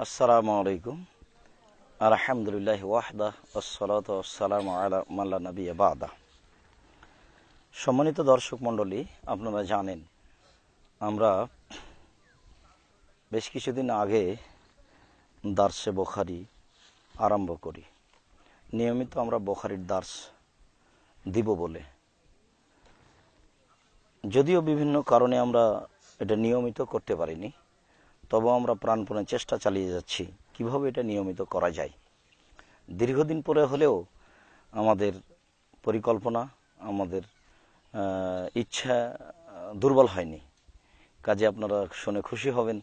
আসসালামু আলাইকুম। আলহামদুলিল্লাহ ওয়াহদাহ ওয়াসসালাতু ওয়াসসালামু আলা মান লা নাবিয়্যা বা'দা। সম্মানিত দর্শক মণ্ডলী, আপনারা জানেন আমরা বেশ কিছুদিন আগে দার্সে বুখারী আরম্ভ করি। নিয়মিত আমরা বুখারীর দার্স দিব বলে, যদিও বিভিন্ন কারণে আমরা এটা নিয়মিত করতে পারিনি, তবুও আমরা প্রাণপণে চেষ্টা চালিয়ে যাচ্ছি কিভাবে এটা নিয়মিত করা যায়। দীর্ঘদিন পরে হলেও আমাদের পরিকল্পনা, আমাদের ইচ্ছা দুর্বল হয়নি। কাজে আপনারা শুনে খুশি হবেন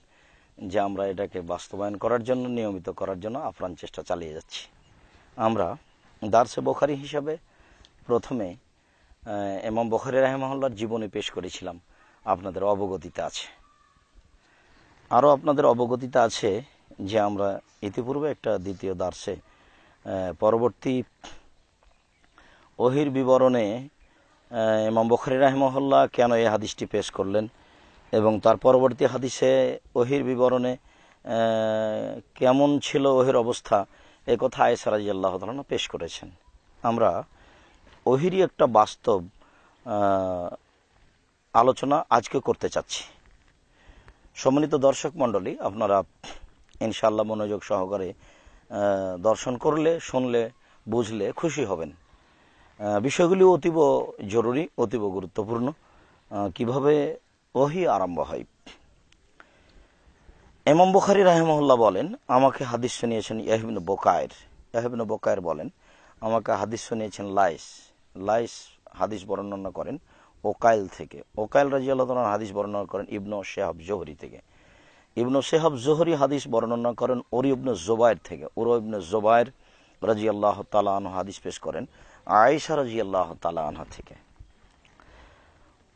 যে আমরা এটাকে বাস্তবায়ন করার জন্য, নিয়মিত করার জন্য আপ্রাণ চেষ্টা চালিয়ে যাচ্ছি। আমরা দার্সে বুখারী হিসাবে প্রথমে ইমাম বুখারী রাহিমাহুল্লাহর জীবনী পেশ করেছিলাম, আপনাদের অবগতিতে আছে। আরও আপনাদের অবগতিতে আছে যে আমরা ইতিপূর্বে একটা দ্বিতীয় দার্সে পরবর্তী ওহির বিবরণে ইমাম বুখারী রাহিমাহুল্লাহ কেন এই হাদিসটি পেশ করলেন এবং তার পরবর্তী হাদিসে ওহির বিবরণে কেমন ছিল ওহির অবস্থা, এ কথা আয়েশা রাদিয়াল্লাহু তাআলা পেশ করেছেন। আমরা ওহিরই একটা বাস্তব আলোচনা আজকে করতে চাচ্ছি। সম্মানিত দর্শক মণ্ডলী, আপনারা ইনশাআল্লাহ মনোযোগ সহকারে দর্শন করলে, শুনলে, বুঝলে খুশি হবেন। বিষয়গুলি অতীব জরুরি, অতীব গুরুত্বপূর্ণ। কিভাবে ওহী আরম্ভ হয়। ইমাম বুখারী রাহিমাহুল্লাহ বলেন, আমাকে হাদিস শুনিয়েছেন ইয়াহইয়া ইবনে বুকায়র। ইয়াহইয়া ইবনে বুকায়র বলেন, আমাকে হাদিস শুনিয়েছেন লাইস। লাইস হাদিস বর্ণনা করেন ওকাইল থেকে। ওকাইল রাদিয়াল্লাহু তাআলা হাদিস বর্ণনা করেন ইবনে শিহাব জোহরি থেকে। ইবনে শিহাব জোহরি হাদিস বর্ণনা করেন উরওয়া ইবনে জুবায়ের থেকে। উরওয়া ইবনে জুবায়ের রাদিয়াল্লাহু তাআলা আনহু হাদিস পেশ করেন আয়েশা রাদিয়াল্লাহু তাআলা আনহা থেকে।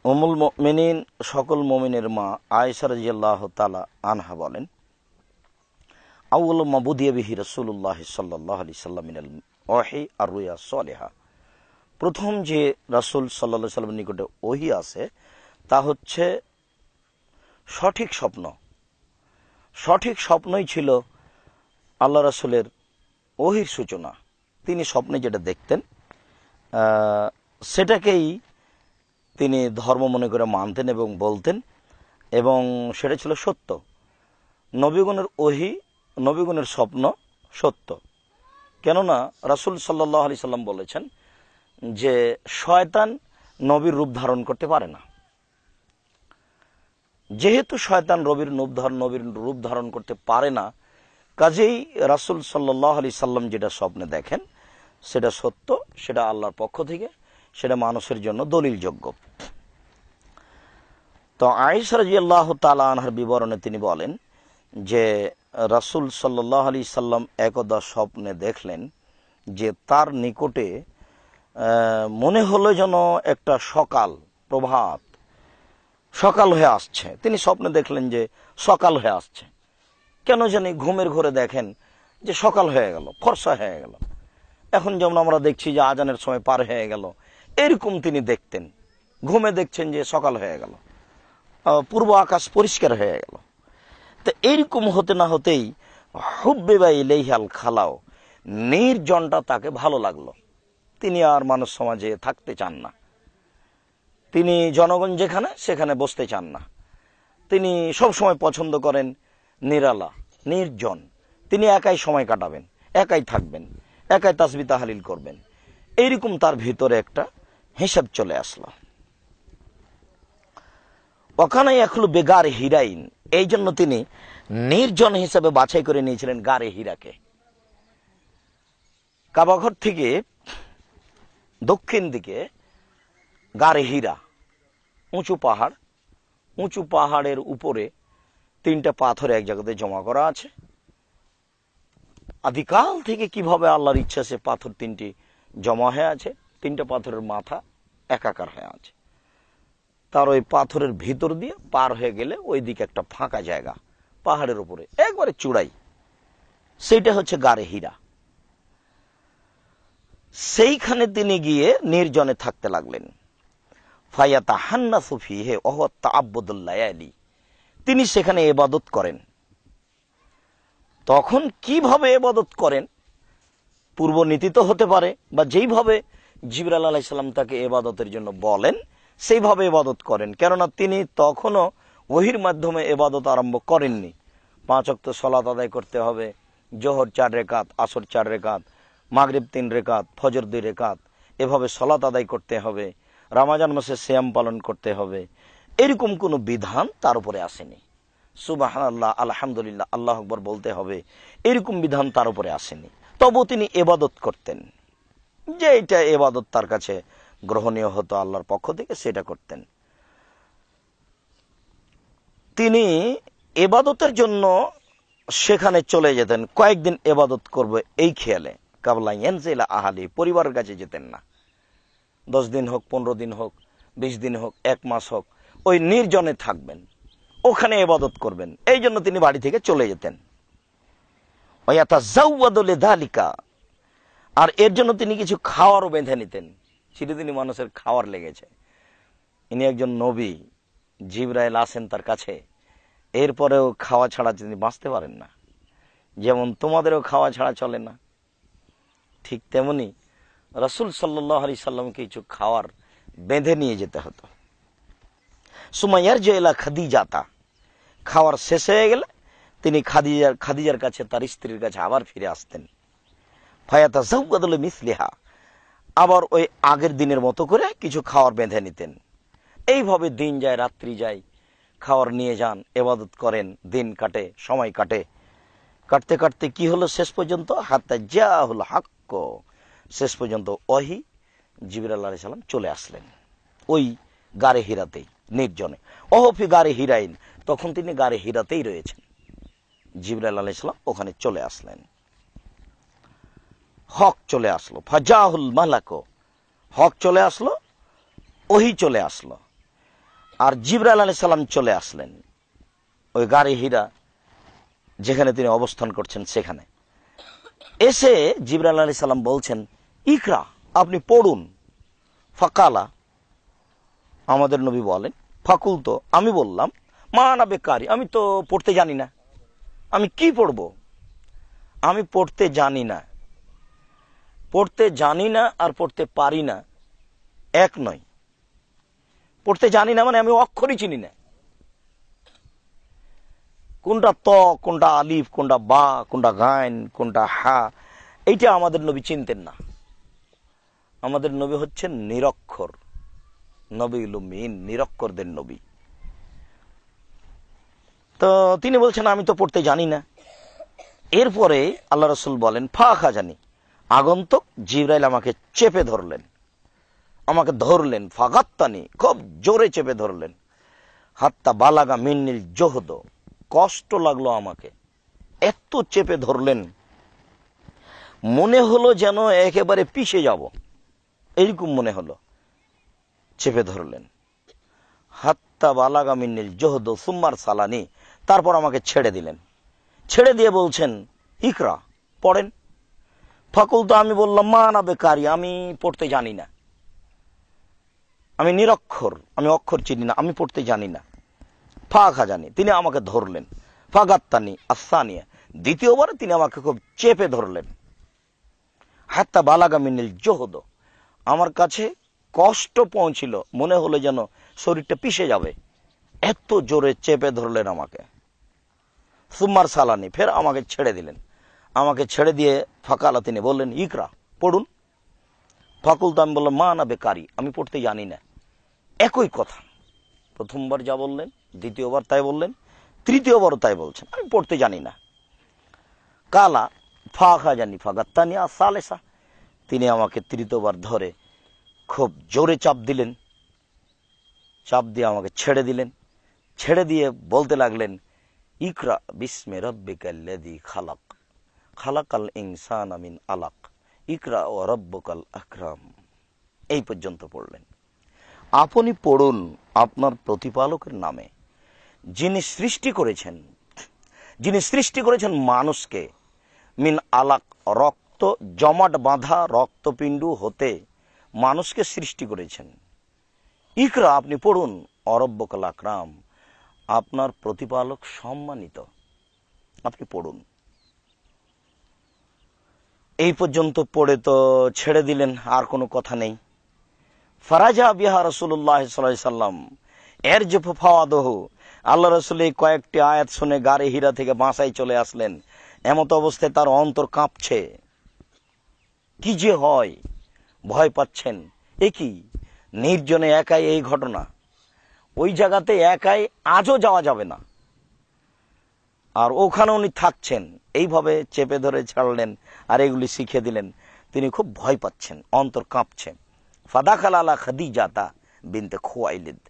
উম্মুল মুমিনিন, সকল মুমিনের মা আয়েশা রাদিয়াল্লাহু তাআলা আনহা বলেন, আউয়ালু মা বুদিয়া বিহি রাসূলুল্লাহ সাল্লাল্লাহু আলাইহি সাল্লাম মিনাল ওহী আর-রুয়া সালিহা। প্রথম যে রাসূল সাল্লাল্লাহু আলাইহি সাল্লামের নিকটে ওহী আছে তা হচ্ছে সঠিক স্বপ্ন। সঠিক স্বপ্নই ছিল আল্লাহ রাসূলের ওহীর সূচনা। তিনি স্বপ্নে যেটা দেখতেন সেটাকেই তিনি ধর্ম মনে করে মানতেন এবং বলতেন, এবং সেটা ছিল সত্য। নবীগণের ওহী, নবীগণের স্বপ্ন সত্য। কেননা রাসূল সাল্লাল্লাহু আলাইহি সাল্লাম বলেছেন যে শয়তান নবীর রূপ ধারণ করতে পারে না। যেহেতু শয়তান নবীর রূপ ধারণ করতে পারে না, কাজেই রাসূল সাল্লাল্লাহু আলাইহি সাল্লাম যেটা স্বপ্নে দেখেন সেটা সত্য, সেটা আল্লাহর পক্ষ থেকে, সেটা মানুষের জন্য দলিলযোগ্য। তো আয়েশা রাদিয়াল্লাহু তাআলা আনহার বিবরণে তিনি বলেন যে রাসূল সাল্লাল্লাহু আলাইহি সাল্লাম একদা স্বপ্নে দেখলেন যে তার নিকটে মনে হলো যেন একটা সকাল হয়ে আসছে। তিনি স্বপ্নে দেখলেন যে সকাল হয়ে আসছে। কেন জানি ঘুমের ঘোরে দেখেন যে সকাল হয়ে গেল, ফর্সা হয়ে গেল। এখন যেমন আমরা দেখছি যে আজানের সময় পার হয়ে গেল, এরকম তিনি দেখতেন। ঘুমে দেখছেন যে সকাল হয়ে গেল, পূর্ব আকাশ পরিষ্কার হয়ে গেল। তো এইরকম হতে না হতেই হুব্বিবা ইলাইহাল খালাও, নির্জনটা তাকে ভালো লাগলো। তিনি আর মানব সমাজে থাকতে চান না। তিনি জনগণ যেখানে সেখানে বসতে চান না। তিনি সব সময় পছন্দ করেন নিরালা, নির্জন। তিনি একাই সময় কাটাবেন, একাই থাকবেন, একাই তাসবিহ তাহলিল করবেন। এইরকম তার ভিতরে একটা হিসাব চলে আসলো। ওখানে এখলো বেগার হিরাইন, এই জন্য তিনি নির্জন হিসাবে বাছাই করে নিয়েছিলেন গারে হীরাকে। কাবাঘর থেকে দক্ষিণ দিকে গারে হীরা, উঁচু পাহাড়ের উপরে তিনটা পাথর এক জায়গাতে জমা করা আছে। আদিকাল থেকে কিভাবে আল্লাহর ইচ্ছা সে পাথর তিনটি জমা হয়ে আছে, তিনটা পাথরের মাথা একাকার হয়ে আছে। তার ওই পাথরের ভিতর দিয়ে পার হয়ে গেলে ওই দিকে একটা ফাঁকা জায়গা, পাহাড়ের উপরে একবারে চূড়াই, সেইটা হচ্ছে গারে হীরা। সেইখানে তিনি গিয়ে নির্জনে থাকতে লাগলেন। ফায়াতাহান্নাসু ফীহি ওয়া হুয়া তাআব্বুদুল লায়ালি, তিনি সেখানে ইবাদত করেন। তখন কিভাবে ইবাদত করেন পূর্ব নীতি তো হতে পারে, বা যেইভাবে জিবরাইল আলাইহিস সালাম তাকে ইবাদতের জন্য বলেন সেইভাবে ইবাদত করেন। কেননা তিনি তখনও ওহির মাধ্যমে ইবাদত আরম্ভ করেননি। 5 ওয়াক্ত সালাত আদায় করতে হবে, জোহর 4 রেকাত, আসর 4 রেকাত, মাগরিব 3 রেকাত, ফজর 2 রেকাত, এভাবে সালাত আদায় করতে হবে, রমজান মাসে সিয়াম পালন করতে হবে, এরকম কোনো বিধান তার উপরে আসেনি। সুবহানাল্লাহ, আলহামদুলিল্লাহ, আল্লাহু আকবার বলতে হবে, এরকম বিধান তার উপরে আসেনি। তবু তিনি ইবাদত করতেন, যে এটা ইবাদত তার কাছে গ্রহণীয় হতো আল্লাহর পক্ষ থেকে, সেটা করতেন। তিনি ইবাদতের জন্য সেখানে চলে যেতেন, কয়েকদিন ইবাদত করবে এই খেয়ালে, কাবলা ইয়ানজিলা আহালি, পরিবারের কাছে যেতেন না। 10 দিন হোক, 15 দিন হোক, 20 দিন হোক, 1 মাস হোক, ওই নির্জনে থাকবেন, ওখানে ইবাদত করবেন, এই জন্য তিনি বাড়ি থেকে চলে যেতেন। ওয়ায়াতাযাওয়াদু লিযালিকা, আর এর জন্য তিনি কিছু খাওয়ারও বেঁধে নিতেন। চিরদিনই মানুষের খাওয়ার লেগেছে, ইনি একজন নবী, জিবরাইল আসেন তার কাছে, এরপরেও খাওয়া ছাড়া তিনি বাঁচতে পারেন না। যেমন তোমাদেরও খাওয়া ছাড়া চলে না, ঠিক তেমনি রাসূল সাল্লাল্লাহু আলাইহি সাল্লামকে কিছু খাওয়ার বেঁধে নিয়ে যেতে হতো। সুমাইয়ারজু ইলা খাদিজাতা, খাওয়ার শেষ হয়ে গেলে তিনি খাদিজার কাছে, তার স্ত্রীর কাছে আবার ফিরে আসতেন। ফায়াতাযাওয়াদু লিমিসলিহা, আবার ওই আগের দিনের মতো করে কিছু খাওয়ার বেঁধে নিতেন। এইভাবে দিন যায়, রাত্রি যায়, খাওয়ার নিয়ে যান, ইবাদত করেন, দিন কাটে, সময় কাটে। কাটতে কাটতে কি হলো শেষ পর্যন্ত? হাত্তা জাআহুল হাক্ক, শেষ পর্যন্ত ওহী, জিবরাইল আলাইহিস সালাম চলে আসলেন ওই গারে হিরাতেই, নির্জনে। ওহফি গারে হিরাইন, তখন তিনি গারে হিরাতেই রয়েছেন। জিবরাইল আলাইহিস সালাম ওখানে চলে আসলেন, হক চলে আসলো। ফাজাহুল মালাক, হক চলে আসলো, ওহী চলে আসলো, আর জিবরাইল আলাইহিস সালাম চলে আসলেন ওই গারে হীরা যেখানে তিনি অবস্থান করছেন সেখানে। এসে জিবরাইল আলাইহিস সালাম বলছেন, ইকরা, আপনি পড়ুন। ফাকালা, আমাদের নবী বলেন, ফাকুল, তো আমি বললাম, মা আনা বেকারি, আমি তো পড়তে জানি না, আমি কি পড়ব, আমি পড়তে জানি না। পড়তে জানি না আর পড়তে পারি না এক নয়। পড়তে জানি না মানে আমি অক্ষরই চিনি না, কোনটা ত, কোনটা আলিফ, কোনটা বা, কোনটা গাইন, কোনটা হা, এইটা আমাদের নবী চিনতেন না। আমাদের নবী হচ্ছেন নিরক্ষর, নবীউল উম্মিয়িন, নিরক্ষরদের নবী। তো তিনি বলছেন আমি তো পড়তে জানি না। এরপরে আল্লাহ রাসূল বলেন, ফাখা জানি, আগন্তুক জিবরাইল আমাকে চেপে ধরলেন, আমাকে ধরলেন, ফাগাত্তানি, খুব জোরে চেপে ধরলেন, হাত্তা বালাগা মিন্নিল জোহদ, কষ্ট লাগলো আমাকে, এত চেপে ধরলেন, মনে হলো যেন একেবারে পিষে যাব, এইরকম মনে হলো, চেপে ধরলেন। হাত্তা বালাগা মিন্নিল জোহদ সুম্মার সালানি, তারপর আমাকে ছেড়ে দিলেন। ছেড়ে দিয়ে বলছেন, ইকরা, পড়েন। ফাকুল, তো আমি বললাম, মা না বেকারি, আমি পড়তে জানি না, আমি নিরক্ষর, আমি অক্ষর চিনি না, আমি পড়তে জানি না। ফাখা জানি, তিনি আমাকে ধরলেন। ফাগাত্তানি আসানিয়া, দ্বিতীয়বারে তিনি আমাকে খুব চেপে ধরলেন। হাত্তা বালাগা মিনিল জোহদ, আমার কাছে কষ্ট পৌঁছিল, মনে হলো যেন শরীরটা পিষে যাবে, এত জোরে চেপে ধরলেন আমাকে। সুম্মার সালানি, ফের আমাকে ছেড়ে দিলেন। আমাকে ছেড়ে দিয়ে ফাকালা, তিনি বললেন, ইকরা, পড়ুন। ফাকুল, তো আমি বললাম, মা না বেকারি, আমি পড়তে জানি না। একই কথা, প্রথমবার যা বললেন, দ্বিতীয়বার তাই বললেন, তৃতীয়বারও তাই বলছেন, আমি পড়তে জানি না। কালা ফাখা জানি ফাগাত্তানিয়া সালেসা, তিনি আমাকে তৃতীয়বার ধরে খুব জোরে চাপ দিলেন, চাপ দিয়ে আমাকে ছেড়ে দিলেন। ছেড়ে দিয়ে বলতে লাগলেন, ইকরা বিস্মে রব্বিকাল্লাযী খালাক, খালাকাল ইনসানা মিন আলাক, ইকরা ওয়া রাব্বুকাল আকরাম। এই পর্যন্ত পড়লেন। আপনি পড়ুন আপনার প্রতিপালকের নামে, যিনি সৃষ্টি করেছেন, যিনি সৃষ্টি করেছেন মানুষকে, মিন আলাক, রক্ত জমাট বাঁধা রক্তপিণ্ড হতে মানুষকে সৃষ্টি করেছেন। ইকরা, আপনি পড়ুন, অরব্বকাল আকরাম, আপনার প্রতিপালক সম্মানিত, আপনি পড়ুন। এই পর্যন্ত পড়ে তো ছেড়ে দিলেন, আর কোনো কথা নেই। ফারাজা বিহা রাসূলুল্লাহ সাল্লাল্লাহু আলাইহি সাল্লাম এর যে ফাওয়াদহ, আল্লাহ রাসূল এই কয়েকটি আয়াত শুনে গারে হীরা থেকে বাসায় চলে আসলেন। এমত অবস্থায় তার অন্তর কাঁপছে, কি যে হয়, ভয় পাচ্ছেন। এ কি নির্জনে একাই এই ঘটনা, ওই জায়গাতে একাই আজও যাওয়া যাবে না, আর ওখানে উনি থাকছেন। এইভাবে চেপে ধরে ছাড়লেন আর এগুলি শিখে দিলেন। তিনি খুব ভয় পাচ্ছেন, অন্তর কাঁপছে। ফাদাখাল আলা খাদিজাতা বিনতে খুয়াইলিদ,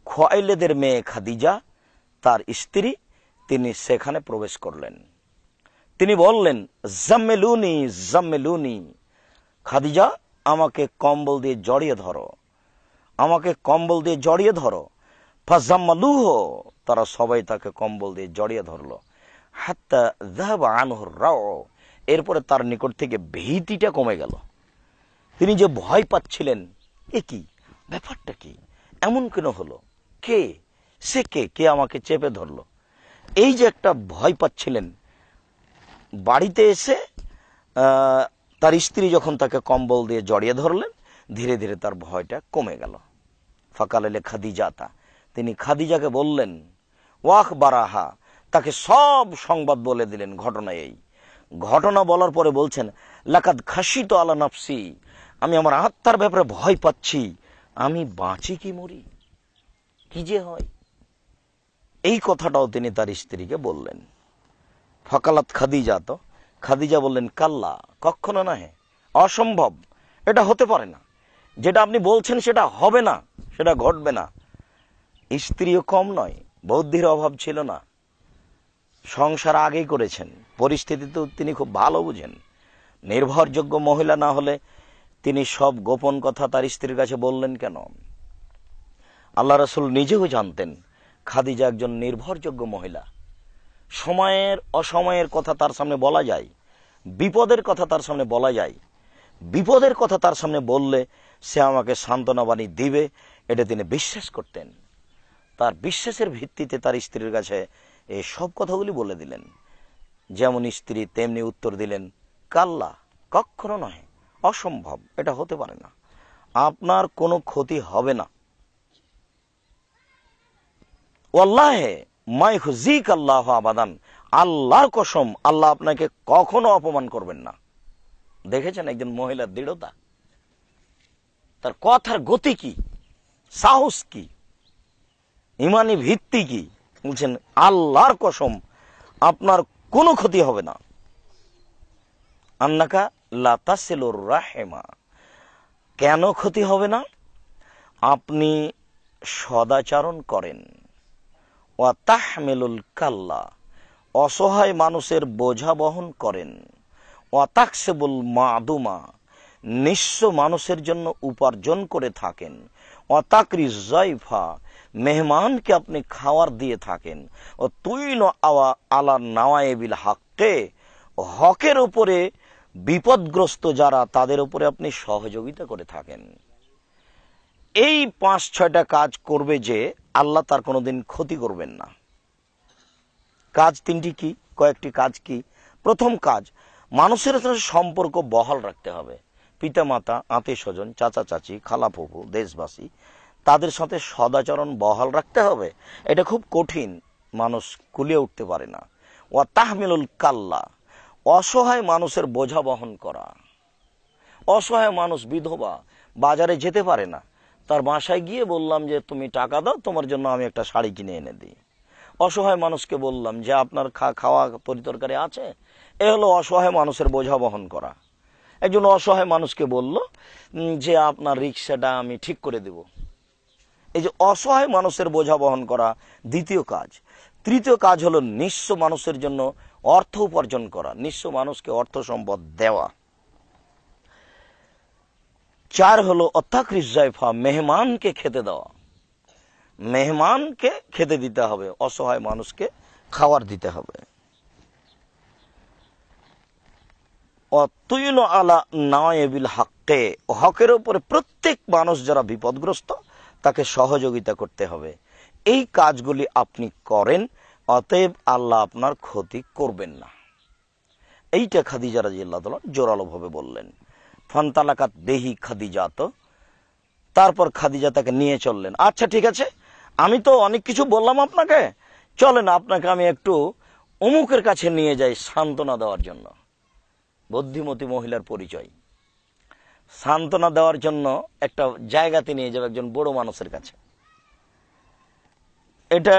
খুয়াইলিদের মেয়ে খাদিজা তার স্ত্রী, তিনি সেখানে প্রবেশ করলেন। তিনি বললেন, জাম্মেলুনি জাম্মেলুনি, খাদিজা আমাকে কম্বল দিয়ে জড়িয়ে ধরো, আমাকে কম্বল দিয়ে জড়িয়ে ধরো। ফাজাম্মালুহ, তারা সবাই তাকে কম্বল দিয়ে জড়িয়ে ধরলো। হাত্তা যাহাবা আনহু রাউ, এরপরে তার নিকট থেকে ভীতিটা কমে গেল। তিনি যে ভয় পাচ্ছিলেন, এ কি ব্যাপারটা, কি এমন কেন হলো, কে সে, কে আমাকে চেপে ধরলো, এই যে একটা ভয় পাচ্ছিলেন। বাড়িতে এসে তার স্ত্রী যখন তাকে কম্বল দিয়ে জড়িয়ে ধরলেন, ধীরে ধীরে তার ভয়টা কমে গেল। ফাকালে খাদিজাতা, তিনি খাদিজাকে বললেন, ওয়াখ বারাহা, তাকে সব সংবাদ বলে দিলেন। ঘটনা এই ঘটনা বলার পরে বলছেন, লাকাদ খাশিতু আলা নাফসি, আমি আমার আত্মার ব্যাপারে ভয় পাচ্ছি, আমি বাঁচি কি মরি, কি যে হয়। এই কথাটাও তিনি তার স্ত্রীকে বললেন। ফাকালাত খাদিজা, তো খাদিজা বললেন, কাল্লা, কখনো নয়, অসম্ভব, এটা হতে পারে না, যেটা আপনি বলছেন সেটা হবে না, সেটা ঘটবে না। স্ত্রীও কম নয়, বুদ্ধির অভাব ছিল না, সংসার আগেই করেছেন, পরিস্থিতি তো তিনি খুব ভালো বুঝেন। নির্ভরযোগ্য মহিলা না হলে তিনি সব গোপন কথা তার স্ত্রীর কাছে বললেন কেন? আল্লাহ রাসূল নিজেও জানতেন খাদিজা একজন নির্ভরযোগ্য মহিলা। সময়ের অসময়ের কথা তার সামনে বলা যায়, বিপদের কথা তার সামনে বলা যায়। বিপদের কথা তার সামনে বললে সে আমাকে সান্ত্বনা বাণী দিবে, এটা তিনি বিশ্বাস করতেন। তার বিশ্বাসের ভিত্তিতে তার স্ত্রীর কাছে এই সব কথাগুলি বলে দিলেন। যেমন স্ত্রী তেমনি উত্তর দিলেন, কাল্লা, কখনো নয়, অসম্ভব, এটা হতে পারে না, আপনার কোনো ক্ষতি হবে না। ওয়াল্লাহে মাইখুজিক আল্লাহ আবাদান, আল্লাহর কসম, আল্লাহ আপনাকে কখনো অপমান করবেন না। দেখেছেন একজন মহিলার দৃঢ়তা, তার কথার গতি কি, সাহস কি, ইমানি ভিত্তি কি। বলছেন, আল্লাহর কসম, আপনার কোনো ক্ষতি হবে না। আন্নাকা লা তাসিলুর রাহিমা, কেন ক্ষতি হবে না? আপনি সদাচরণ করেন। ওয়া তাহমিলুল কাল্লা, অসহায় মানুষের বোঝা বহন করেন। ওয়া তাকসিবুল মাদুমা, নিঃস্ব মানুষের জন্য উপার্জন করে থাকেন। ওয়া তাকরিজ যায়ফা, মেহমানকে আপনি খাওয়ার দিয়ে থাকেন। ও তুইন আওয়া আলা নাওয়াইবিল হককে, হকের উপরে বিপদগ্রস্ত যারা, তাদের উপরে আপনি সহযোগিতা করে থাকেন। এই ৫-৬টা কাজ করবে যে আল্লাহ তার কোনোদিন ক্ষতি করবেন না। কাজ ৩টি কি, কয়েকটি কাজ কি? প্রথম কাজ, মানুষের সাথে সম্পর্ক বহাল রাখতে হবে। পিতামাতা, আত্মীয় স্বজন, চাচা চাচি, খালা ফুফু, দেশবাসী, তাদের সাথে সদাচরণ বহাল রাখতে হবে। এটা খুব কঠিন, মানুষ কুলিয়ে উঠতে পারে না। ওয়া তাহমিলুল কাল্লা, অসহায় মানুষের বোঝা বহন করা। অসহায় মানুষ, বিধবা, বাজারে যেতে পারে না, তার বাসায় গিয়ে বললাম যে তুমি টাকা দাও, তোমার জন্য আমি একটা শাড়ি কিনে এনে দিই। অসহায় মানুষকে বললাম যে আপনার খাওয়া পরিতরকারি আছে। এ হলো অসহায় মানুষের বোঝা বহন করা। একজন অসহায় মানুষকে বলল যে আপনার রিক্সাটা আমি ঠিক করে দেব। এই যে অসহায় মানুষের বোঝা বহন করা দ্বিতীয় কাজ। তৃতীয় কাজ হলো নিঃস্ব মানুষের জন্য অর্থ উপার্জন করা, নিঃস্ব মানুষকে অর্থ সম্পদ দেওয়া। 4 হলো অত্যাকৃজ জায়ফা, মেহমানকে খেতে দেওয়া। মেহমানকে খেতে দিতে হবে, অসহায় মানুষকে খাবার দিতে হবে। অতুইন আলা নাওয়াইবিল হককে, হকের উপরে প্রত্যেক মানুষ যারা বিপদগ্রস্ত তাকে সহযোগিতা করতে হবে। এই কাজগুলি আপনি করেন, অতএব আল্লাহ আপনার ক্ষতি করবেন না। এইটা খাদিজা রাদিয়াল্লাহু তাআলা জোরালো ভাবে বললেন। ফান্তালাকাত দেহি খাদিজা, তো তারপর খাদিজা তাকে নিয়ে চললেন। আচ্ছা ঠিক আছে, আমি তো অনেক কিছু বললাম আপনাকে, চলেন আপনাকে আমি একটু অমুকের কাছে নিয়ে যাই সান্ত্বনা দেওয়ার জন্য। বুদ্ধিমতী মহিলার পরিচয়, সান্ত্বনা দেওয়ার জন্য একটা জায়গাতে নিয়ে যাবে একজন বড় মানুষের কাছে। এটা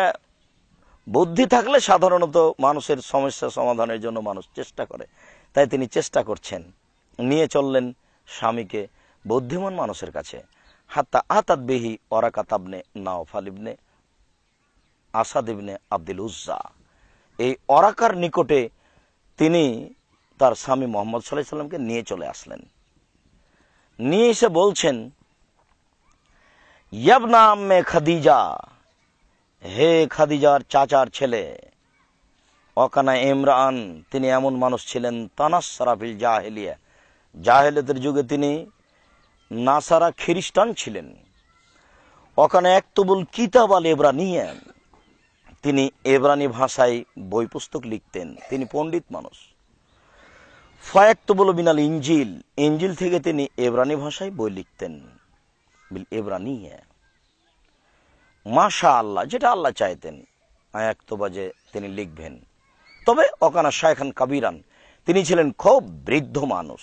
বুদ্ধি থাকলে সাধারণত মানুষের সমস্যা সমাধানের জন্য মানুষ চেষ্টা করে, তাই তিনি চেষ্টা করছেন। নিয়ে চললেন স্বামীকে বুদ্ধিমান মানুষের কাছে। হাত্তা আতাত বিহি ওয়ারাকাত ইবনে নাওফাল ইবনে আসাদ ইবনে আব্দুল উজ্জা। এই ওরাকার নিকটে তিনি তার স্বামী মুহাম্মদ সাল্লাল্লাহু আলাইহি সাল্লামকে নিয়ে চলে আসলেন। নিয়ে এসে বলছেন, ইয়াবনা আম্মে খাদিজা, হে খাদিজার চাচার ছেলে, অকানা ইমরান, তিনি এমন মানুষ ছিলেন, তানাসসারা ফিল জাহেলিয়া, জাহেলিয়াতের যুগে তিনি নাসারা খ্রিস্টান ছিলেন। ওখানে একতুবুল কিতাব আল ইব্রানিয়া, তিনি ইব্রানি ভাষায় বই পুস্তক লিখতেন, তিনি পণ্ডিত মানুষ। ফায়াকতুবুল মিনাল ইনজিল, ইনজিল থেকে তিনি ইব্রানি ভাষায় বই লিখতেন, বিল ইব্রানিয়া। মাশাআল্লাহ, যেটা আল্লাহ চাইতেন আয়াক্তবাজে তিনি লিখবেন। তবে ওকানা শায়খান কাবিরান, তিনি ছিলেন খুব বৃদ্ধ মানুষ।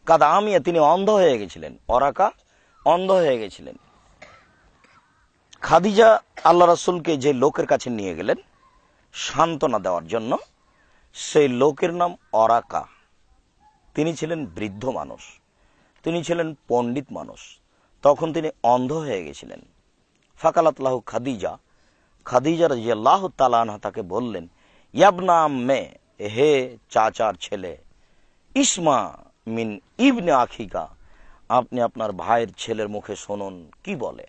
কাদা আমিয়া, তিনি অন্ধ হয়ে গেছিলেন। ওরাকা অন্ধ হয়ে গেছিলেন। খাদিজা আল্লাহ রাসূলকে যে লোকের কাছে নিয়ে গেলেন সান্ত্বনা দেওয়ার জন্য, সেই লোকের নাম ওরাকা। তিনি ছিলেন বৃদ্ধ মানুষ, তিনি ছিলেন পণ্ডিত মানুষ, তখন তিনি অন্ধ হয়ে গেছিলেন। ফাকালাত লাহু খাদিজা, খাদিজা রাদিয়াল্লাহু তাআলা আনহা তাকে বললেন, ইয়াবনা আম্মে, হে চাচার ছেলে, ইসমা মিন ইবনে আখিকা, আপনি আপনার ভাইয়ের ছেলের মুখে শুনুন কি বলে।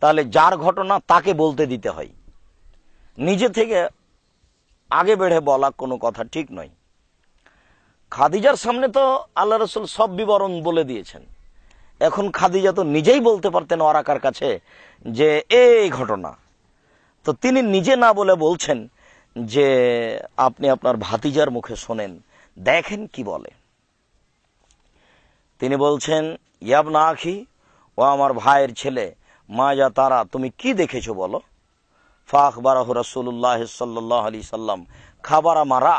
তাহলে যার ঘটনা তাকে বলতে দিতে হয়, নিজে থেকে আগে বেড়ে বলা কোনো কথা ঠিক নয়। খাদিজার সামনে তো আল্লাহ রাসূল সব বিবরণ বলে দিয়েছেন, এখন খাদিজা তো নিজেই বলতে পারতেন ওরাকার কাছে যে এই ঘটনা, তো তিনি নিজে না বলে বলছেন যে আপনি আপনার ভাতিজার মুখে শোনেন, দেখেন কি বলে। তিনি বলছেন, ইয়াবনা আখি, ও আমার ভাইয়ের ছেলে, মা যা তারা, তুমি কি দেখেছো বলো। ফাখবারাহু রাসূলুল্লাহ সাল্লাল্লাহু আলাইহি সাল্লাম খাবারা মারা,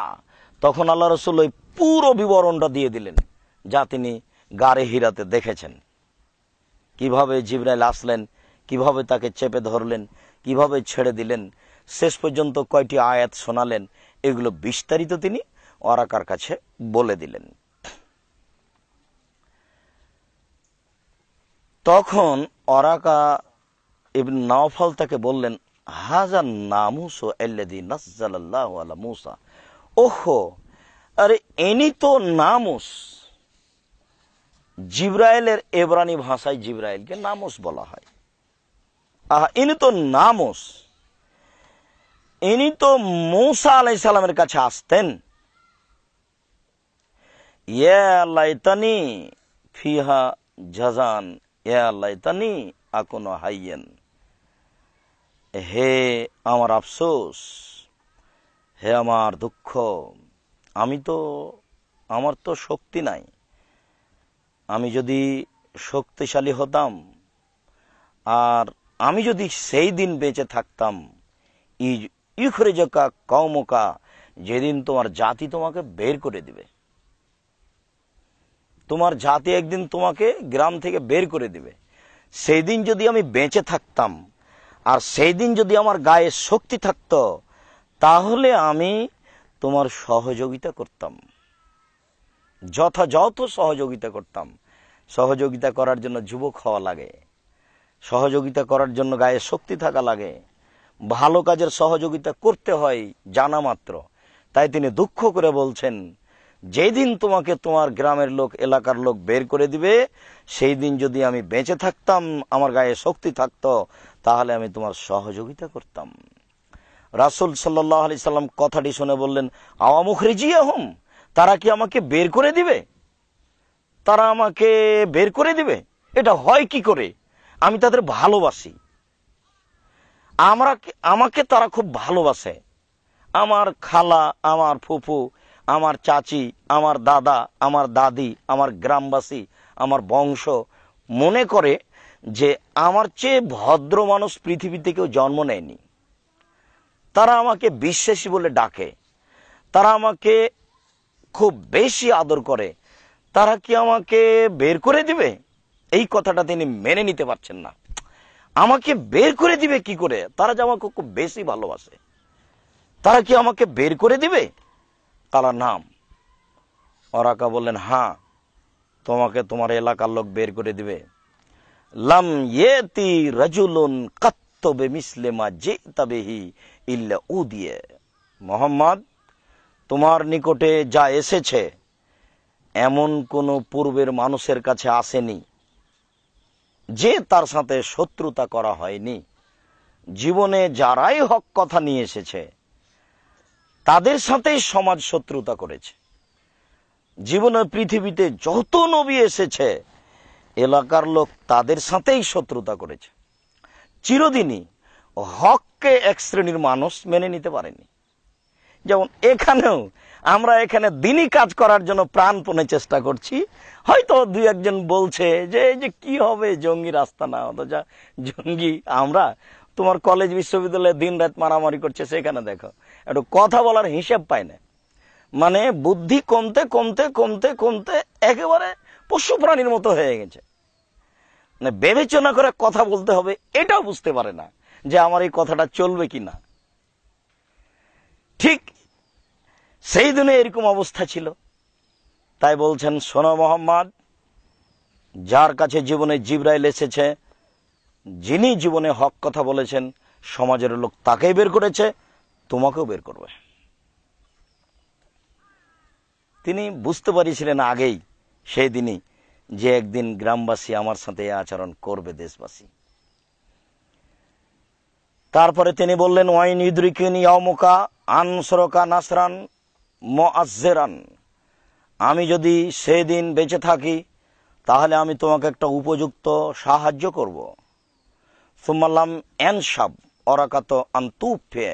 তখন আল্লাহ রাসূল ওই পুরো বিবরণটা দিয়ে দিলেন যা তিনি গারে হিরাতে দেখেছেন। কিভাবে জিবরাইল আসলেন, কিভাবে তাকে চেপে ধরলেন, কিভাবে ছেড়ে দিলেন, শেষ পর্যন্ত কয়টি আয়াত শোনালেন, এগুলো বিস্তারিত তিনি ওরাকার কাছে বলে দিলেন। তখন ওরাকা ইবনে নাওফাল তাকে বললেন, হাযা নামুসু আল্লাযী নাযালাল্লাহু আলা মূসা, ওহো, আরে ইনি তো নামুস। জিবরাইলের ইব্রানি ভাষায় জিবরাইলকে নামুস বলা হয়। ইনি তো নামুস, ইনি তো মূসা আলাইহিস সালামের কাছে আসতেন। ইয়া লাইতানি ফিহা জাযান, ইয়া লাইতানি আকুনু হাইয়ান, হে আমার আফসোস, হে আমার দুঃখ, আমার তো শক্তি নাই। আমি যদি শক্তিশালী হতাম, আর আমি যদি সেই দিন বেঁচে থাকতাম, ইখরিজাকা কওমুকা, যেদিন তোমার জাতি তোমাকে বের করে দিবে। তোমার জাতি একদিন তোমাকে গ্রাম থেকে বের করে দিবে, সেই দিন যদি আমি বেঁচে থাকতাম, আর সেই দিন যদি আমার গায়ে শক্তি থাকতো, তাহলে আমি তোমার সহযোগিতা করতাম, যথাযথ সহযোগিতা করতাম। সহযোগিতা করার জন্য যুবক হওয়া লাগে, সহযোগিতা করার জন্য গায়ে শক্তি থাকা লাগে, ভালো কাজের সহযোগিতা করতে হয় জানা মাত্র। তাই তিনি দুঃখ করে বলছেন, যেদিন তোমাকে তোমার গ্রামের লোক, এলাকার লোক বের করে দিবে, সেই দিন যদি আমি বেঁচে থাকতাম, আমার গায়ে শক্তি থাকতো, তাহলে আমি তোমার সহযোগিতা করতাম। রাসূল সাল্লাল্লাহু আলাইহি সাল্লাম কথাটি শুনে বললেন, আওয়া মুখরিজিয়াহুম, তারা কি আমাকে বের করে দিবে? তারা আমাকে বের করে দিবে? এটা হয় কি করে? আমি তাদের ভালোবাসি, আমাকে তারা খুব ভালোবাসে। আমার খালা, আমার ফুফু আমার চাচি, আমার দাদা, আমার দাদি, আমার গ্রামবাসী, আমার বংশ মনে করে যে আমার চেয়ে ভদ্র মানুষ পৃথিবীতে কেউ জন্ম নেয়নি। তারা আমাকে বিশ্বাসী বলে ডাকে, তারা আমাকে খুব বেশি আদর করে। তারা কি আমাকে বের করে দিবে? এই কথাটা তিনি মেনে নিতে পারছেন না। আমাকে বের করে দিবে কি করে? তারা যে আমাকে খুব বেশি ভালোবাসে, তারা কি আমাকে বের করে দিবে? কালা নাম। ওরাকা বললেন, হ্যাঁ, তোমাকে তোমার এলাকার লোক বের করে দিবে। লাম ইয়েতি রাজুলুন কাত্তবে মিসলেমা জিতাবিহি ইল্লা উদিয়ে। মোহাম্মদ, তোমার নিকটে যা এসেছে এমন কোন পূর্বের মানুষের কাছে আসেনি যে তার সাথে শত্রুতা করা হয়নি। জীবনে যারাই হক কথা নিয়ে এসেছে তাদের সাথেই সমাজ শত্রুতা করেছে। জীবনে পৃথিবীতে যত নবী এসেছে এলাকার লোক তাদের সাথেই শত্রুতা করেছে। চিরদিনই হককে এক শ্রেণীর মানুষ মেনে নিতে পারেনি। যেমন এখানেও আমরা এখানে দিনই কাজ করার জন্য প্রাণপণে চেষ্টা করছি। হয়তো দুই একজন বলছে যে এই যে কি হবে, জঙ্গি রাস্তা না, অথচ জঙ্গি আমরা। তোমার কলেজ বিশ্ববিদ্যালয়ে দিন রাত মারামারি করছে, সেখানে দেখো একটু কথা বলার হিসেব পায় না। মানে বুদ্ধি কমতে কমতে কমতে কমতে একেবারে পশু প্রাণীর মতো হয়ে গেছে। মানে বিবেচনা করে কথা বলতে হবে এটাও বুঝতে পারে না যে আমার এই কথাটা চলবে কিনা। ঠিক সেই দিনে এরকম অবস্থা ছিল। তাই বলছেন, শোনো মোহাম্মদ, যার কাছে জীবনে জিবরাইল এসেছে, যিনি জীবনে হক কথা বলেছেন, সমাজের লোক তাকেই বের করেছে, তোমাকেও বের করবে। তিনি বুঝতে পারিছিলেন আগেই সেই দিনই যে একদিন গ্রামবাসী আমার সাথে এই আচরণ করবে, দেশবাসী। তারপরে তিনি বললেন, ওয়াইন ইদরিকিনি ইয়াউমুকা আনসরকা নাসরান মুআজ্জিরান। আমি যদি সেদিন বেঁচে থাকি তাহলে আমি তোমাকে একটা উপযুক্ত সাহায্য করব। সুম্মাল্লাম এনসাব ওরাকাত আনতুফে।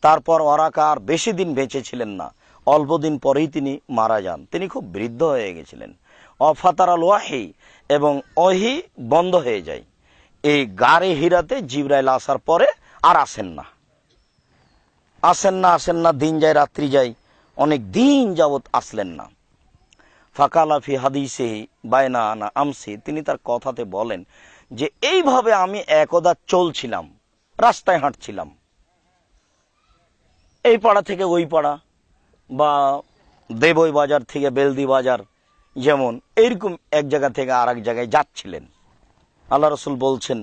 তারপর ওরাকা আর বেশি দিন বেঁচে ছিলেন না, অল্প দিন পরেই তিনি মারা যান। তিনি খুব বৃদ্ধ হয়ে গেছিলেন। অফাতারাল ওয়াহি, এবং ওহি বন্ধ হয়ে যায়। এই গারে হিরাতে জিবরাইল আসার পরে আর আসেন না, দিন যায় রাত্রি যায়, অনেক দিন যাবৎ আসলেন না। ফাকালাফি হাদিসে বায়না আনা আমসি, তিনি তার কথাতে বলেন যে এইভাবে আমি একদা চলছিলাম, রাস্তায় হাঁটছিলাম, এই পাড়া থেকে ওই পাড়া, বা দেবই বাজার থেকে বেলদি বাজার, যেমন এইরকম এক জায়গা থেকে আর এক জায়গায় যাচ্ছিলেন। আল্লাহ রসুল বলছেন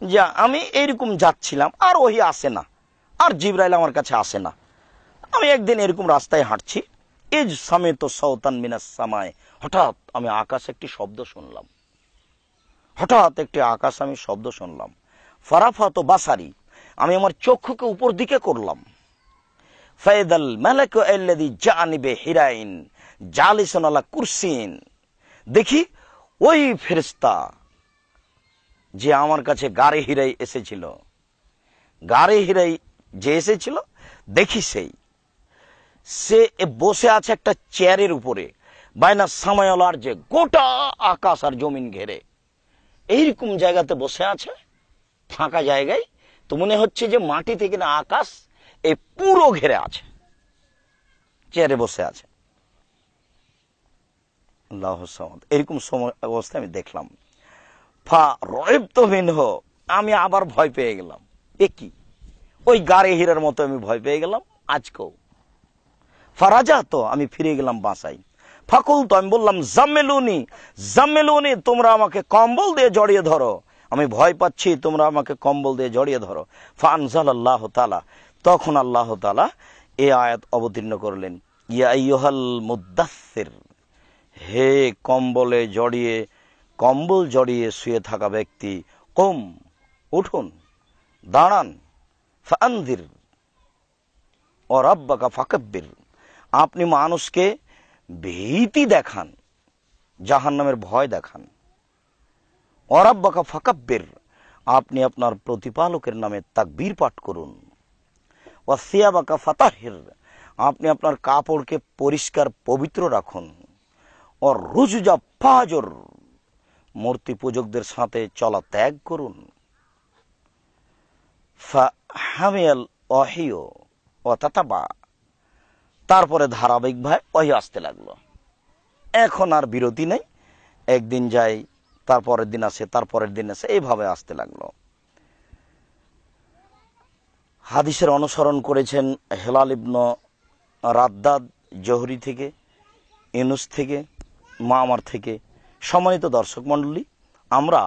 যে আমি এইরকম যাচ্ছিলাম, আর ওহি আসে না, আর জিবরাইল আমার কাছে আসে না। আমি একদিন এরকম রাস্তায় হাঁটছি, ইজ সামেত সাওতান মিনাস সামায়, হঠাৎ আমি আকাশে একটি শব্দ শুনলাম। ফারাফাত বাসারি, আমি আমার চক্ষুকে উপর দিকে করলাম। ফায়দাল মালাকু আল্লাযী জানিবে হিরাইন জালিসুন আলা কুরসিন, দেখি ওই ফেরেশতা যে আমার কাছে গারে হিরাই এসেছিল, গারে হিরাই যে এসেছিল, দেখি সে বসে আছে একটা চেয়ারের উপরে, বাইনা সামায়ালার, যে গোটা আকাশ আর জমিন ঘেরে এইরকম জায়গাতে বসে আছে, ফাঁকা জায়গায়। তো মনে হচ্ছে যে মাটি থেকে না আকাশ এই পুরো ঘেরে আছে, চেয়ারে বসে আছে। এরকম সময় অবস্থায় আমি দেখলাম। ফা রয়েব মিনহ, আমি আবার ভয় পেয়ে গেলাম। কি ওই গারে হীরার মতো আমি ভয় পেয়ে গেলাম আজকেও। ফারাজা, তো আমি ফিরে গেলাম বাসায়। ফাকুল, তো আমি বললাম, জাম্মেলুনি, তোমরা আমাকে কম্বল দিয়ে জড়িয়ে ধরো, আমি ভয় পাচ্ছি, তোমরা আমাকে কম্বল দিয়ে জড়িয়ে ধরো। ফানজালাল্লাহু তাআলা, তখন আল্লাহ তাআলা এই আয়াত অবতীর্ণ করলেন, ইয়া আইয়ুহাল মুদ্দাসসির, হে কম্বল জড়িয়ে শুয়ে থাকা ব্যক্তি, কুম, উঠুন, দাঁড়ান, ফাআনযির ও রাব্বাকা ফাকাব্বির, আপনি মানুষকে ভীতি দেখান, জাহান্নামের ভয় দেখান। ও রাব্বাকা ফাকাব্বির, আপনি আপনার প্রতিপালকের নামে তাকবীর পাঠ করুন। ওয়া সিয়াবাকা ফাতাহির, আপনি আপনার কাপড়কে পরিষ্কার পবিত্র রাখুন। और রুজুজা ফাজর, মূর্তি পূজকদের সাথে চলা ত্যাগ করুন। ফাহামিয়াল ওয়াহিয়ু ওয়া তাতাবা, তারপরে ধারাবাহিকভাবে ওহী আসতে লাগলো। এখন আর বিরতি নেই, একদিন যায়, তারপরের দিন আসে, তারপরের দিন আসে, এইভাবে আসতে লাগলো। হাদিসের অনুসরণ করেছেন হেলাল ইবনে রাদ্দাদ জোহরি থেকে, ইউনুস থেকে, মামার থেকে। সম্মানিত দর্শক মণ্ডলী, আমরা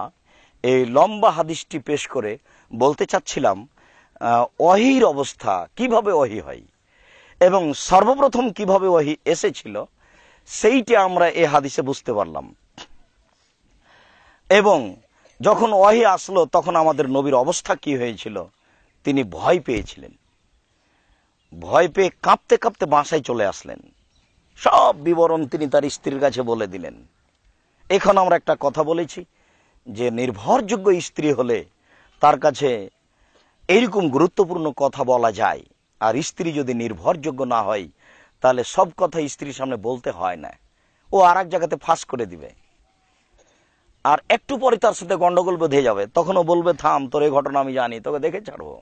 এই লম্বা হাদিসটি পেশ করে বলতে চাচ্ছিলাম ওহীর অবস্থা, কিভাবে ওহী হয় এবং সর্বপ্রথম কিভাবে ওহী এসেছিল, সেইটা আমরা এই হাদিসে বুঝতে পারলাম। এবং যখন ওহী আসলো তখন আমাদের নবীর অবস্থা কি হয়েছিল, তিনি ভয় পেয়েছিলেন। ভয় পেয়ে কাঁপতে কাঁপতে বাসায় চলে আসলেন। সব বিবরণ তিনি তার স্ত্রীর কাছে বলে দিলেন। এখন আমরা একটা কথা বলেছি যে নির্ভরযোগ্য স্ত্রী হলে তার কাছে এইরকম গুরুত্বপূর্ণ কথা বলা যায়, আর স্ত্রী যদি নির্ভরযোগ্য না হয় তাহলে সব কথা স্ত্রীর সামনে বলতে হয় না, ও আর এক জায়গাতে ফাঁস করে দিবে। আর একটু পরে তার সাথে গন্ডগোল বেঁধে যাবে, তখনও বলবে থাম, তোর এই ঘটনা আমি জানি, তোকে দেখে ছাড়বো।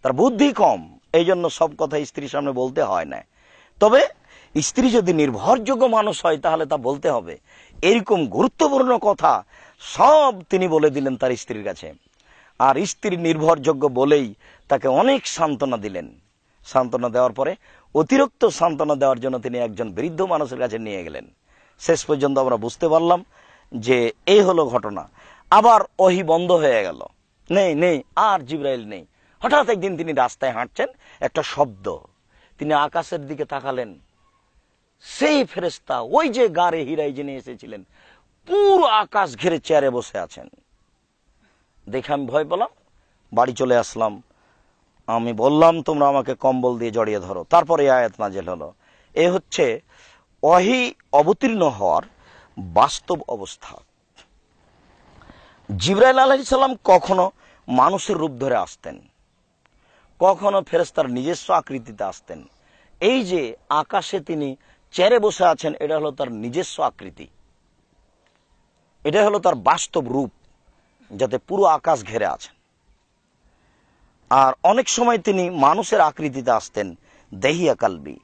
তার বুদ্ধি কম, এই জন্য সব কথা স্ত্রীর সামনে বলতে হয় না। তবে স্ত্রী যদি নির্ভরযোগ্য মানুষ হয় তাহলে তা বলতে হবে। এরকম গুরুত্বপূর্ণ কথা সব তিনি বলে দিলেন তার স্ত্রীর কাছে। আর স্ত্রী নির্ভরযোগ্য বলেই তাকে অনেক সান্ত্বনা দিলেন। সান্ত্বনা দেওয়ার পরে অতিরিক্ত সান্ত্বনা দেওয়ার জন্য তিনি একজন বৃদ্ধ মানুষের কাছে নিয়ে গেলেন। শেষ পর্যন্ত আমরা বুঝতে পারলাম যে এই হলো ঘটনা। আবার ওহী বন্ধ হয়ে গেল, নেই নেই, আর জিবরাইল নেই। হঠাৎ একদিন তিনি রাস্তায় হাঁটছেন, একটা শব্দ, তিনি আকাশের দিকে তাকালেন। সেই ফেরেশতা ওই যে গারে হীরায় যিনি এসেছিলেন, পুরো আকাশ ঘিরে চেয়ারে বসে আছেন। দেখে আমি ভয় পেলাম, বাড়ি চলে আসলাম। আমি বললাম তোমরা আমাকে কম্বল দিয়ে জড়িয়ে ধরো। তারপরে আয়াত নাযিল হলো। এ হচ্ছে ওহী অবতীর্ণ হওয়ার বাস্তব অবস্থা। জিবরাইল আলাইহিস সালাম কখনো মানুষের রূপ ধরে আসতেন, কখনো ফেরেশতার নিজস্ব আকৃতিতে আসতেন। এই যে আকাশে তিনি চেয়ারে বসে আছেন, এটা হলো তার নিজস্ব আকৃতি, এটা হলো তার বাস্তব রূপ, যাতে পুরো আকাশ ঘেরে আছেন। আর অনেক সময় তিনি মানুষের আকৃতিতে আসতেন, দেহিয়া কালবি।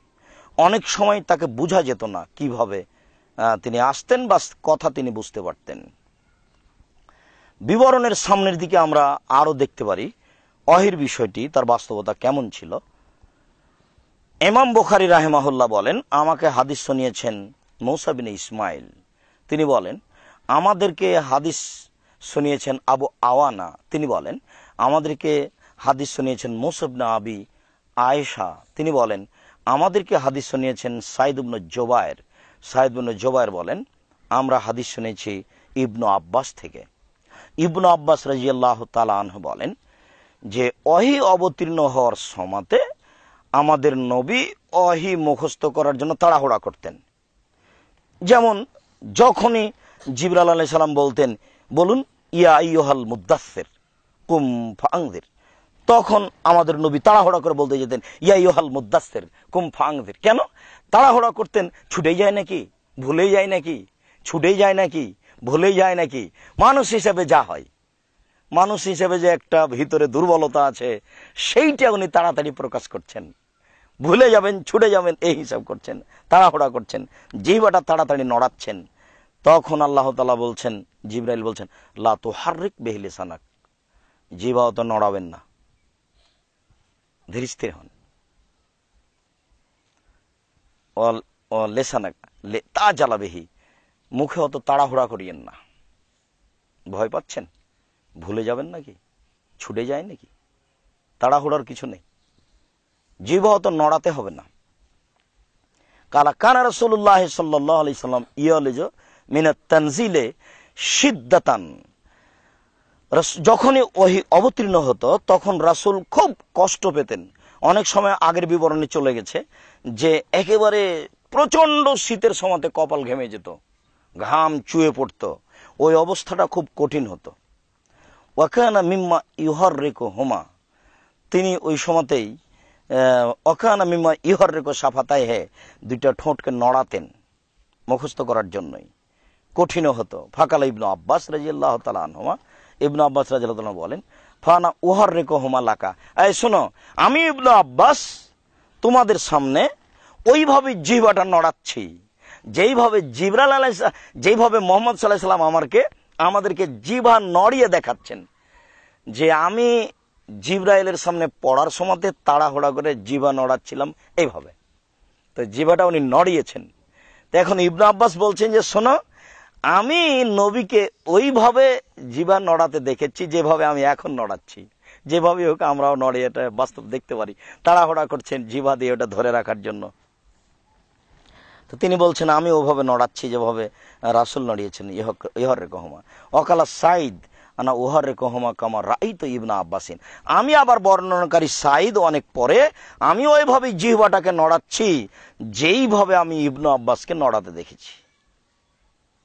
অনেক সময় তাকে বোঝা যেত না কিভাবে তিনি আসতেন, বা কথা তিনি বুঝতে পারতেন। বিবরণের সামনের দিকে আমরা আরো দেখতে পারি ওহীর বিষয়টি, তার বাস্তবতা কেমন ছিল। ইমাম বুখারী রাহিমাহুল্লাহ বলেন, আমাকে হাদিস শুনিয়েছেন মূসা বিন ইসমাইল। তিনি বলেন, আমাদেরকে হাদিস শুনিয়েছেন আবু আওয়ানা। তিনি বলেন, আমাদেরকে হাদিস শুনিয়েছেন মূসা ইবনে আবি আয়েশা। তিনি বলেন, আমাদেরকে হাদিস শুনিয়েছেন সাইদ ইবনে জুবায়ের। সাইদ ইবনে জুবায়ের বলেন, আমরা হাদিস শুনেছি ইবনু আব্বাস থেকে। ইবনু আব্বাস রাদিয়াল্লাহু তাআলা আনহু বলেন যে ওহী অবতীর্ণ হওয়ার সময়তে আমাদের নবী ওহী মুখস্থ করার জন্য তাড়াহুড়া করতেন। যেমন যখনই জিবরাইল আলাইহিস সালাম বলতেন, বলুন ইয়া আইয়ুহাল মুদ্দাসসির কুম ফাআনজির, তখন আমাদের নবী তাড়াহুড়া করে বলতে যেতেন ইয়া আইয়ুহাল মুদ্দাসসির কুম ফাআনজির। কেন তাড়াহুড়া করতেন? ছুটে যায় নাকি, ভুলে যায় নাকি, ছুটে যায় নাকি, ভুলে যায় নাকি? মানুষ হিসেবে যা হয়, মানুষ হিসেবে যে একটা ভিতরে দুর্বলতা আছে, সেইটা উনি তাড়াতাড়ি প্রকাশ করছেন। ভুলে যাবেন, ছুটে যাবেন, এই হিসাব করছেন, তাড়াহুড়া করছেন, জিহ্বাটা তাড়াতাড়ি নড়াচ্ছেন। তখন আল্লাহ তাআলা বলছেন, জিবরাইল বলছেন, লা তুহাররিক বিহি লিসানাক, জিহ্বা তো নড়াবেন না, ধীর স্থির হন। ও লেসানাক তা জ্বালাবেহি, মুখে অত তাড়াহুড়া করিয়েন না। ভয় পাচ্ছেন? ভুলে যাবেন নাকি, ছুটে যায় নাকি? তাড়াহুড়ার কিছু নেই, জিহ্বা অত নড়াতে হবে না। কালা কানা রাসূলুল্লাহ সাল্লাল্লাহু আলাইহি সাল্লাম ইয়ালিজু মিনাত তানজিলে শিদ্দাতান, যখনই ওহী অবতীর্ণ হতো তখন রাসূল খুব কষ্ট পেতেন। অনেক সময় আগের বিবরণে চলে গেছে যে একেবারে প্রচন্ড শীতের সময়তে কপাল ঘেমে যেত, ঘাম চুয়ে পড়তো, ওই অবস্থাটা খুব কঠিন হতো। ওয়াকানা মিম্মা ইউহাররিকুহুমা, তিনি ওই সময়তেই অকানা মিমা ইহর রেখো সাফাতায় হে, দুইটা ঠোঁটকে নড়াতেন মুখস্থ করার জন্যই, কঠিনও হতো। ফাকালা ইবনু আব্বাস রাদিয়াল্লাহু তাআলা আনহুমা, ইবনু আব্বাস রাদিয়াল্লাহু তাআলা বলেন, ফানা উহর রেখো হুমা লাকা, এই শোনো, আমি ইবনু আব্বাস তোমাদের সামনে ওইভাবে জিহ্বাটা নড়াচ্ছি যেইভাবে জিবরাইল আলাইহিস, যেইভাবে মুহাম্মদ সাল্লাল্লাহু আলাইহি সাল্লাম আমাদেরকে জিহ্বা নড়িয়ে দেখাচ্ছেন, যে আমি জিবরাইলের সামনে পড়ার সময়তে তাড়াহুড়া করে জিহ্বা নড়াচ্ছিলাম এইভাবে। তো জিহ্বাটা উনি নড়িয়েছেন। তো এখন ইবনু আব্বাস বলছেন যে শোনো, আমি নবীকে ওইভাবে জিহ্বা নড়াতে দেখেছি যেভাবে আমি এখন নড়াচ্ছি, যেভাবে হোক আমরাও নড়ে, এটা বাস্তব দেখতে পারি। তাড়াহুড়া করছেন জিহ্বা দিয়ে ওটা ধরে রাখার জন্য। তো তিনি বলছেন আমি ওভাবে নড়াচ্ছি যেভাবে রাসূল নড়িয়েছেন। ইহর রেকহমা অকালা সাইদ আনা উহর রেকহমা কামা রাইত ইবনা আব্বাসিন, আমি আবার বর্ণনাকারী সাইদ অনেক পরে আমি ওইভাবে জিহ্বাটাকে নড়াচ্ছি যেইভাবে আমি ইবনু আব্বাসকে নড়াতে দেখেছি।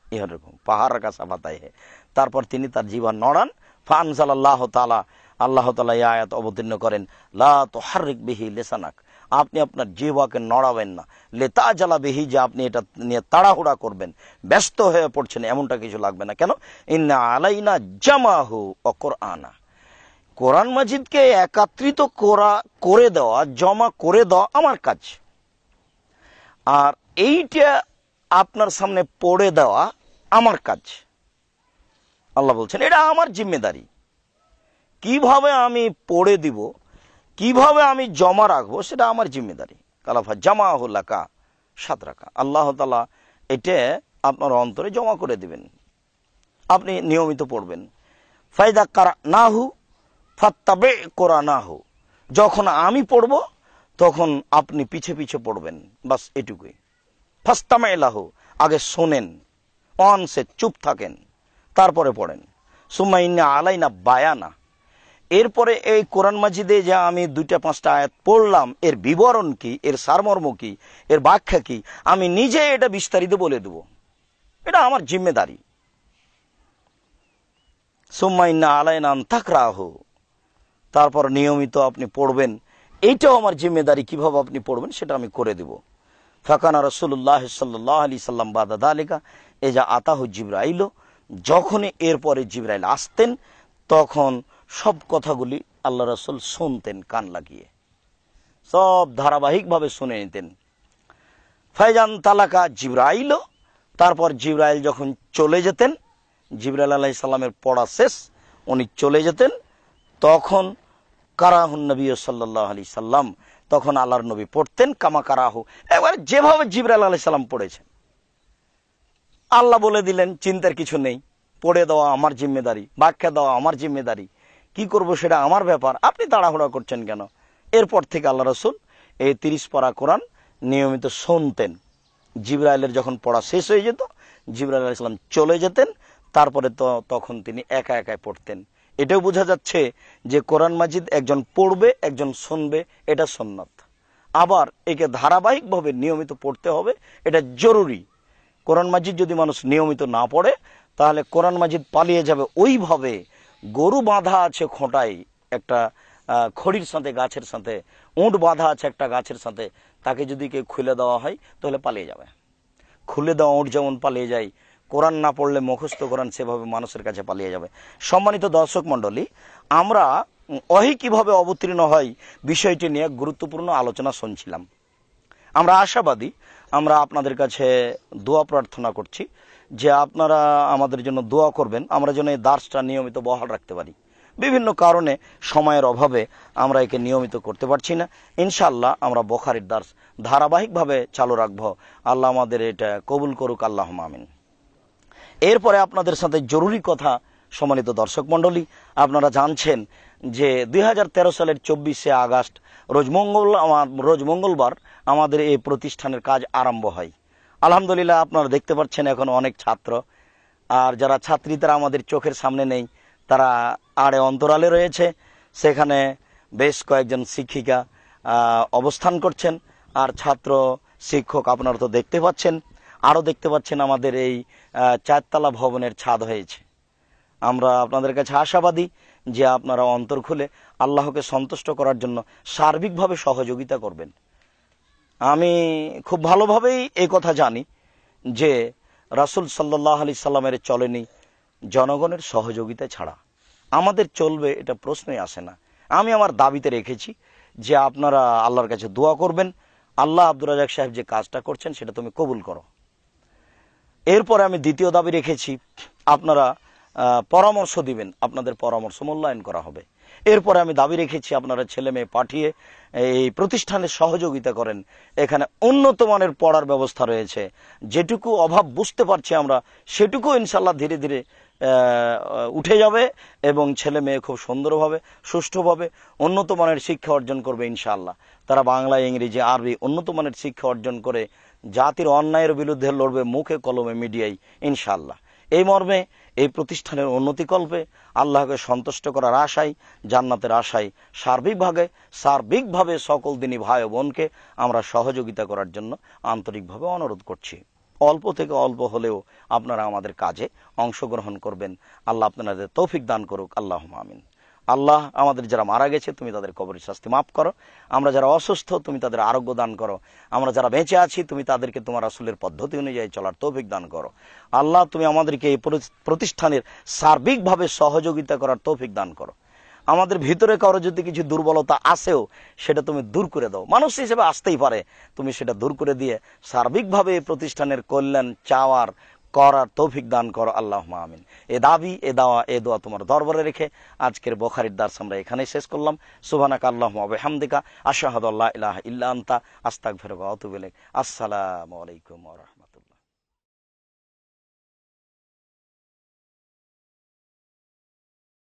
ইহর রেকহম পাহাড় কাছা পাতায় হে, তারপর তিনি তার জিহ্বা নড়ান। ফানজালাল্লাহু তাআলা, আল্লাহ তাআলা এই আয়াত অবতীর্ণ করেন, লা তুহাররিক বিহি লিসানাক, আপনি আপনার জিহ্বাকে নড়াবেন না, লিতাজালা বিহি, যে আপনি এটা নিয়ে তাড়াহুড়া করবেন, ব্যস্ত হয়ে পড়ছেন, এমনটা কিছু লাগবে না। কেন? ইন্না আলাইনা জামাহু ওয়া কুরআনা, কোরআন মাজিদকে একত্রিত করে দেওয়া, জমা করে দেওয়া আমার কাজ, আর এইটা আপনার সামনে পড়ে দেওয়া আমার কাজ। আল্লাহ বলছেন এটা আমার জিম্মেদারি। কিভাবে আমি পড়ে দিব, কিভাবে আমি জমা রাখবো, সেটা আমার জিম্মেদারি। কালাফা জামা হুল্লাকা সাত রাখা, আল্লাহ তাআলা এটা আপনার অন্তরে জমা করে দিবেন, আপনি নিয়মিত পড়বেন। ফাইদা কারা নাহু ফাত্তাবে কোরআনাহু, যখন আমি পড়ব তখন আপনি পিছে পিছে পড়বেন, বাস এটুকুই। ফাস্তামাইলাহু, আগে শোনেন, অনসে চুপ থাকেন, তারপরে পড়েন। সুম্মা ইন্না আলাইনা বায়ানা, এরপরে এই কোরআন মাজিদে যে আমি 2-5টা আয়াত পড়লাম, এর বিবরণ কি, এর সারমর্ম কি, এর ব্যাখ্যা কি, আমি নিজে এটা বিস্তারিত বলে দেব, এটা আমার জিম্মেদারি। সুম্মা ইন্না আলাইনা আন তাকরাহু, তারপর নিয়মিত আপনি পড়বেন, এইটাও আমার জিম্মেদারি, কিভাবে আপনি পড়বেন সেটা আমি করে দেব। ফাকানা রাসূলুল্লাহ সাল্লাল্লাহু আলাইহি সাল্লাম বাদা যালিকা এজা আতাহু জিবরাইল, যখনই এরপরে জিবরাইল আসতেন তখন সব কথাগুলি আল্লাহ রাসূল শুনতেন কান লাগিয়ে, সব ধারাবাহিকভাবে শুনে নিতেন। ফাইজান তালাকা জিবরাইল, তারপর জিবরাইল যখন চলে যেতেন, জিবরাইল আলাইহিস সালামের পড়া শেষ, উনি চলে যেতেন, তখন কারাহুন নবী সাল্লাল্লাহু আলাইহি সাল্লাম, তখন আল্লাহর নবী পড়তেন কামা কারাহু, এবারে যেভাবে জিবরাইল আলাইহিস সালাম পড়েছেন। আল্লাহ বলে দিলেন চিন্তার কিছু নেই, পড়ে দেওয়া আমার জিম্মেদারি, ব্যাখ্যা দেওয়া আমার জিম্মেদারি, কি করব সেটা আমার ব্যাপার, আপনি তাড়াহুড়া করছেন কেন। এরপর থেকে আল্লাহ রাসূল এই 30 পারা কোরআন নিয়মিত শুনতেন। জিবরাইলের যখন পড়া শেষ হয়ে যেত, জিবরাইল আলাইহিস সালাম চলে যেতেন, তারপরে তখন তিনি একা একাই পড়তেন। এটাও বোঝা যাচ্ছে যে কোরআন মাজিদ একজন পড়বে, একজন শুনবে, এটা সুন্নাত। আবার একে ধারাবাহিকভাবে নিয়মিত পড়তে হবে, এটা জরুরি। কোরআন মাজিদ যদি মানুষ নিয়মিত না পড়ে তাহলে কোরআন মাজিদ পালিয়ে যাবে। ওইভাবে গরু বাঁধা আছে খোঁটায় একটা খড়ির সাথে, গাছের সাথে, উঁট বাঁধা আছে একটা গাছের সাথে, তাকে যদি কেউ খুলে দেওয়া হয় তাহলে পালিয়ে যাবে। খুলে দেওয়া উঁট যেমন পালিয়ে যায়, কোরআন না পড়লে মুখস্থ কোরআন সেভাবে মানুষের কাছে পালিয়ে যাবে। সম্মানিত দর্শক মণ্ডলী, আমরা ওহী কিভাবে অবতীর্ণ হয় বিষয়টি নিয়ে গুরুত্বপূর্ণ আলোচনা শুনছিলাম। আমরা আশাবাদী, আমরা আপনাদের কাছে দোয়া প্রার্থনা করছি যে আপনারা আমাদের জন্য দোয়া করবেন, আমরা যেন এই দার্সটা নিয়মিত বহাল রাখতে পারি। বিভিন্ন কারণে সময়ের অভাবে আমরা একে নিয়মিত করতে পারছি না। ইনশাআল্লাহ আমরা বুখারীর দার্স ধারাবাহিকভাবে চালু রাখবো। আল্লাহ আমাদের এটা কবুল করুক, আল্লাহুম্মা আমিন। এরপরে আপনাদের সাথে জরুরি কথা, সম্মানিত দর্শক মণ্ডলী, আপনারা জানছেন যে 2013 সালের 24শে আগস্ট রোজ মঙ্গলবার আমাদের এই প্রতিষ্ঠানের কাজ আরম্ভ হয়। আলহামদুলিল্লাহ, আপনারা দেখতে পাচ্ছেন এখন অনেক ছাত্র, আর যারা ছাত্রী তারা আমাদের চোখের সামনে নেই, তারা আড়ে অন্তরালে রয়েছে। সেখানে বেশ কয়েকজন শিক্ষিকা অবস্থান করছেন, আর ছাত্র শিক্ষক আপনারা তো দেখতে পাচ্ছেন। আরও দেখতে পাচ্ছেন আমাদের এই 4তলা ভবনের ছাদ হয়েছে। আমরা আপনাদের কাছে আশাবাদী যে আপনারা অন্তর খুলে আল্লাহকে সন্তুষ্ট করার জন্য সার্বিকভাবে সহযোগিতা করবেন। আমি খুব ভালোভাবেই এই কথা জানি যে রাসূল সাল্লাল্লাহু আলাইহি সাল্লামের চলেনি জনগণের সহযোগিতা ছাড়া। আমাদের চলবে এটা প্রশ্নই আসে না। আমি আমার দাবিতে রেখেছি যে আপনারা আল্লাহর কাছে দোয়া করবেন, আল্লাহ আব্দুর রাজ্জাক সাহেব যে কাজটা করছেন সেটা তুমি কবুল করো। এরপরে আমি দ্বিতীয় দাবি রেখেছি, আপনারা পরামর্শ দিবেন, আপনাদের পরামর্শ মূল্যায়ন করা হবে। এরপরে আমি দাবি রেখেছি আপনারা ছেলে মেয়ে পাঠিয়ে এই প্রতিষ্ঠানের সহযোগিতা করেন। এখানে উন্নত মানের পড়ার ব্যবস্থা রয়েছে, যেটুকু অভাব বুঝতে পারছি আমরা সেটুকু ইনশাল্লাহ ধীরে ধীরে উঠে যাবে এবং ছেলে মেয়ে খুব সুন্দরভাবে সুষ্ঠুভাবে উন্নত মানের শিক্ষা অর্জন করবে ইনশাআল্লাহ। তারা বাংলা, ইংরেজি, আরবি উন্নত মানের শিক্ষা অর্জন করে জাতির অন্যায়ের বিরুদ্ধে লড়বে মুখে কলমে মিডিয়ায় ইনশাআল্লাহ। এই মর্মে এই প্রতিষ্ঠানের উন্নতিকল্পে আল্লাহকে সন্তুষ্ট করার আশায়, জান্নাতের আশায় সার্বিকভাবে সকল দিনী ভাই ও বোনকে আমরা সহযোগিতা করার জন্য আন্তরিকভাবে অনুরোধ করছি। অল্প থেকে অল্প হলেও আপনারা আমাদের কাজে অংশগ্রহণ করবেন। আল্লাহ আপনাদের তৌফিক দান করুক, আল্লাহুম্মা আমিন। আল্লাহ আমাদের যারা মারা গেছে তুমি তাদের কবরের শাস্তি মাফ করো, আমরা যারা অসুস্থ তুমি তাদের আরোগ্য দান করো, আমরা যারা বেঁচে আছি তুমি তাদেরকে তোমার রাসূলের পদ্ধতি অনুযায়ী চলার তৌফিক দান করো। আল্লাহ তুমি আমাদেরকে এই প্রতিষ্ঠানের সার্বিকভাবে সহযোগিতা করার তৌফিক দান করো। আমাদের ভিতরে কারো যদি কিছু দুর্বলতা আসেও সেটা তুমি দূর করে দাও, মানুষ হিসেবে আসতেই পারে, তুমি সেটা দূর করে দিয়ে সার্বিকভাবে এই প্রতিষ্ঠানের কল্যাণ চাওয়ার করার তৌফিক দান করো, আল্লাহুম্মা আমিন। এ দাবি, এ দাওয়া, এ দোয়া তোমার দরবারে রেখে আজকের বুখারীর দার্স আমরা এখানেই শেষ করলাম। সুবহানাকা আল্লাহুম্মা ওয়া বিহামদিকা আশহাদু আল্লা ইলাহা ইল্লা আনতা আস্তাগফিরুকা ওয়া আতুবু ইলাইক। আসসালামু আলাইকুম ওয়া রাহমাতুল্লাহ।